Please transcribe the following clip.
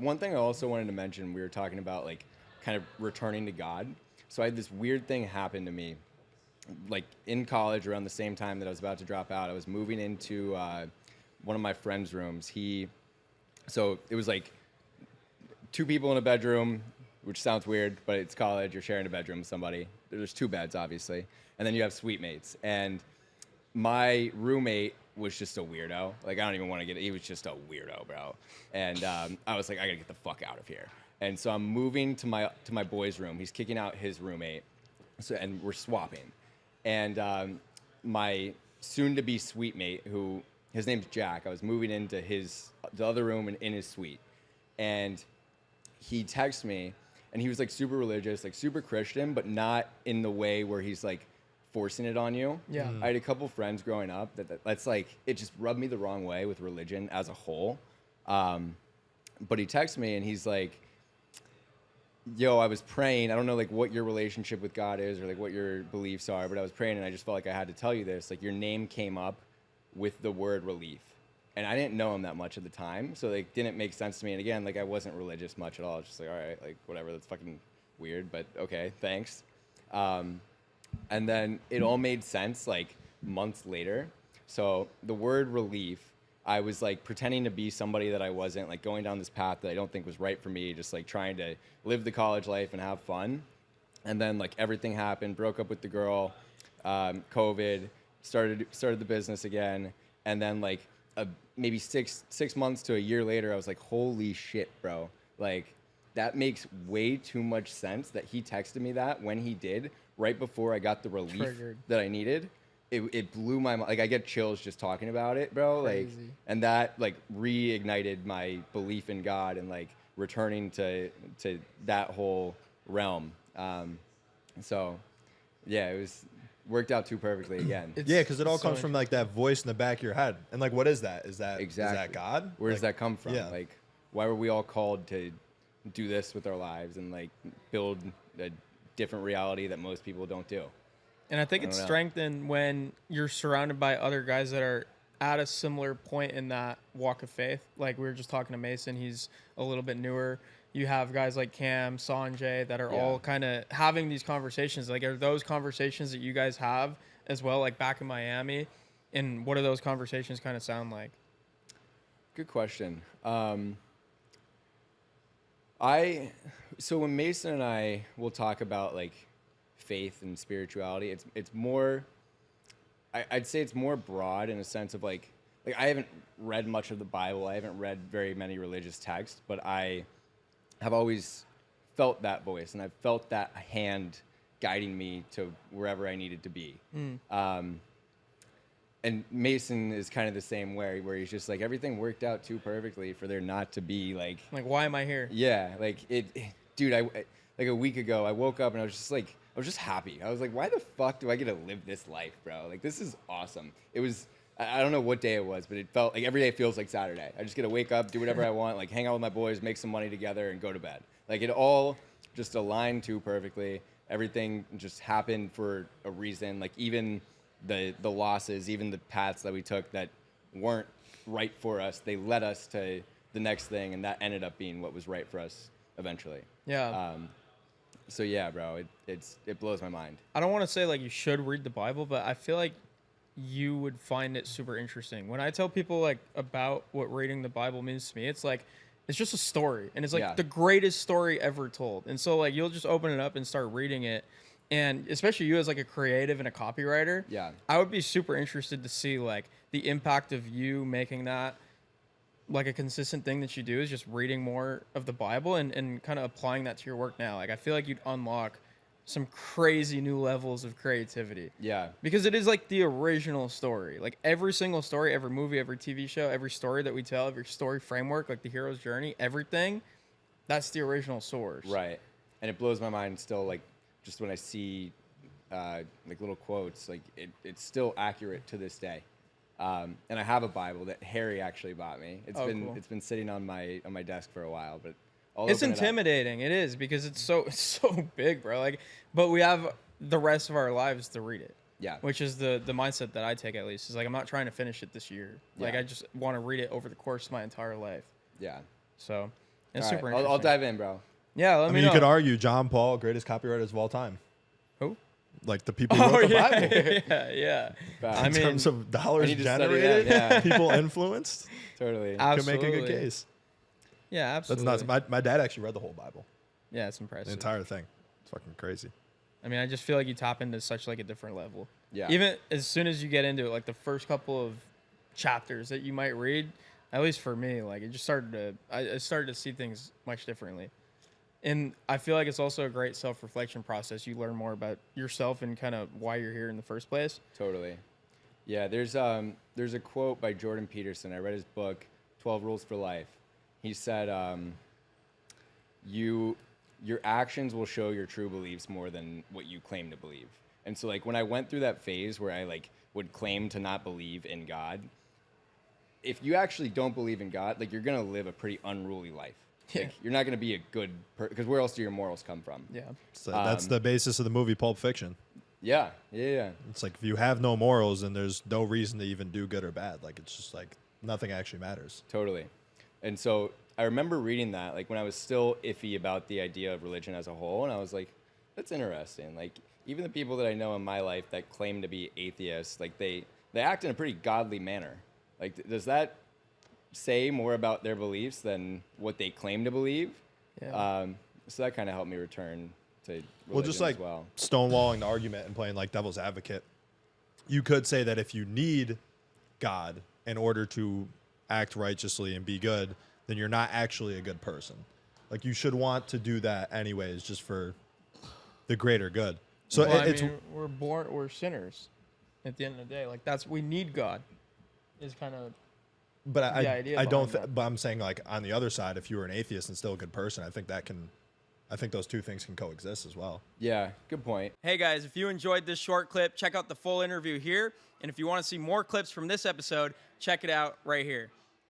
One thing I also wanted to mention, we were talking about like kind of returning to God. So I had this weird thing happen to me, like in college around the same time that I was about to drop out. I was moving into one of my friend's rooms. So it was like two people in a bedroom, which sounds weird, but it's college. You're sharing a bedroom with somebody. There's two beds, obviously, and then you have suite mates. And my roommate was just a weirdo. Like, I don't even want to get it. He was just a weirdo, bro. And I was like, I gotta get the fuck out of here. And so I'm moving to my boy's room. He's kicking out his roommate, and we're swapping. And my soon-to-be suite mate, who his name's Jack, I was moving into the other room in his suite, and he texted me, and he was like super religious, like super Christian, but not in the way where he's like forcing it on you. Yeah. I had a couple friends growing up that's like, it just rubbed me the wrong way with religion as a whole. But he texted me and he's like, yo, I was praying. I don't know like what your relationship with God is or like what your beliefs are, but I was praying and I just felt like I had to tell you this. Like, your name came up with the word relief. And I didn't know him that much at the time, so like didn't make sense to me. And again, like I wasn't religious much at all. I was just like, all right, like whatever, that's fucking weird, but okay, thanks. And then it all made sense like months later. So the word relief, I was like pretending to be somebody that I wasn't, like going down this path that I don't think was right for me, just like trying to live the college life and have fun. And then like everything happened, broke up with the girl, COVID, started the business again, and then like maybe six months to a year later, I was like, holy shit, bro. Like, that makes way too much sense that he texted me that when he did, right before I got the relief that I needed. It blew my mind. Like, I get chills just talking about it, bro. Crazy. Like, and that, like, reignited my belief in God and, like, returning to that whole realm. So, yeah, it worked out too perfectly again. Yeah, because it all comes from like that voice in the back of your head. And like, what is that? Is that exactly. Is that God? Where does that come from? Yeah. Like, why were we all called to do this with our lives and like build a different reality that most people don't do? And I think it's strengthened when you're surrounded by other guys that are at a similar point in that walk of faith. Like we were just talking to Mason, he's a little bit newer. You have guys like Cam, Sanjay that are all kind of having these conversations. Like, are those conversations that you guys have as well, like back in Miami? And what do those conversations kind of sound like? Good question. So when Mason and I will talk about like faith and spirituality, it's more, I'd say it's more broad in a sense of like I haven't read much of the Bible. I haven't read very many religious texts, but I have always felt that voice, and I've felt that hand guiding me to wherever I needed to be. And Mason is kind of the same way, where he's just like, everything worked out too perfectly for there not to be like, why am I here? Yeah, like dude, like a week ago, I woke up and I was just happy. I was like, why the fuck do I get to live this life, bro? Like, this is awesome. It was, I don't know what day it was, but it felt like every day feels like Saturday. I just get to wake up, do whatever I want, like hang out with my boys, make some money together, and go to bed. Like, it all just aligned too perfectly. Everything just happened for a reason. Like, even the losses, even the paths that we took that weren't right for us, they led us to the next thing, and that ended up being what was right for us eventually. Yeah. So yeah, bro, it blows my mind. I don't want to say like you should read the Bible, but I feel like you would find it super interesting. When I tell people like about what reading the Bible means to me, it's like it's just a story, and it's like the greatest story ever told. And so like you'll just open it up and start reading it, and especially you as like a creative and a copywriter, I would be super interested to see like the impact of you making that like a consistent thing that you do is just reading more of the Bible and kind of applying that to your work now. Like, I feel like you'd unlock some crazy new levels of creativity. Yeah. Because it is like the original story. Like every single story, every movie, every TV show, every story that we tell, every story framework, like the hero's journey, everything, that's the original source. Right. And it blows my mind still, like, just when I see like little quotes, like it's still accurate to this day. And I have a Bible that Harry actually bought me. It's been sitting on my desk for a while, but it's intimidating. It is, because it's so big, bro. Like, but we have the rest of our lives to read it. Yeah. Which is the mindset that I take, at least. Is like, I'm not trying to finish it this year. Like, I just want to read it over the course of my entire life. Yeah. So, It's All super right, interesting. I'll dive in, bro. Yeah, let I me mean, know. you could argue John Paul, greatest copywriters of all time. Who? Like the people who wrote the Bible. yeah. Facts. I In mean, terms of dollars need to study generated, that, yeah. people influenced, Totally. can make a good Absolutely. case. Yeah, That's absolutely. nuts. My dad actually read the whole Bible, Yeah, it's the impressive. entire thing. It's fucking crazy. I mean, I just feel like you tap into such like a different level. Yeah. Even as soon as you get into it, like the first couple of chapters that you might read, at least for me, like it just started to, I started to see things much differently. And I feel like it's also a great self-reflection process. You learn more about yourself and kind of why you're here in the first place. Totally. Yeah, there's a quote by Jordan Peterson. I read his book, 12 Rules for Life. He said, your actions will show your true beliefs more than what you claim to believe. And so like when I went through that phase where I like would claim to not believe in God, if you actually don't believe in God, like you're going to live a pretty unruly life. Yeah. Like, you're not going to be a good because where else do your morals come from? Yeah. So that's the basis of the movie Pulp Fiction. Yeah. It's like if you have no morals, then there's no reason to even do good or bad. Like it's just like nothing actually matters. Totally. And so I remember reading that like when I was still iffy about the idea of religion as a whole, and I was like, that's interesting. Like even the people that I know in my life that claim to be atheists, like they act in a pretty godly manner. Like does that say more about their beliefs than what they claim to believe? Yeah. So that kind of helped me return to religion Well, just like as well. stonewalling the argument and playing like devil's advocate, you could say that if you need God in order to act righteously and be good, then you're not actually a good person. Like you should want to do that anyways, just for the greater good. So Well, it's I mean, we're sinners at the end of the day. Like we need God is kind of, but the idea I don't. behind that. But I'm saying like on the other side, if you were an atheist and still a good person, I think those two things can coexist as well. Yeah, good point. Hey guys, if you enjoyed this short clip, check out the full interview here. And if you want to see more clips from this episode, check it out right here.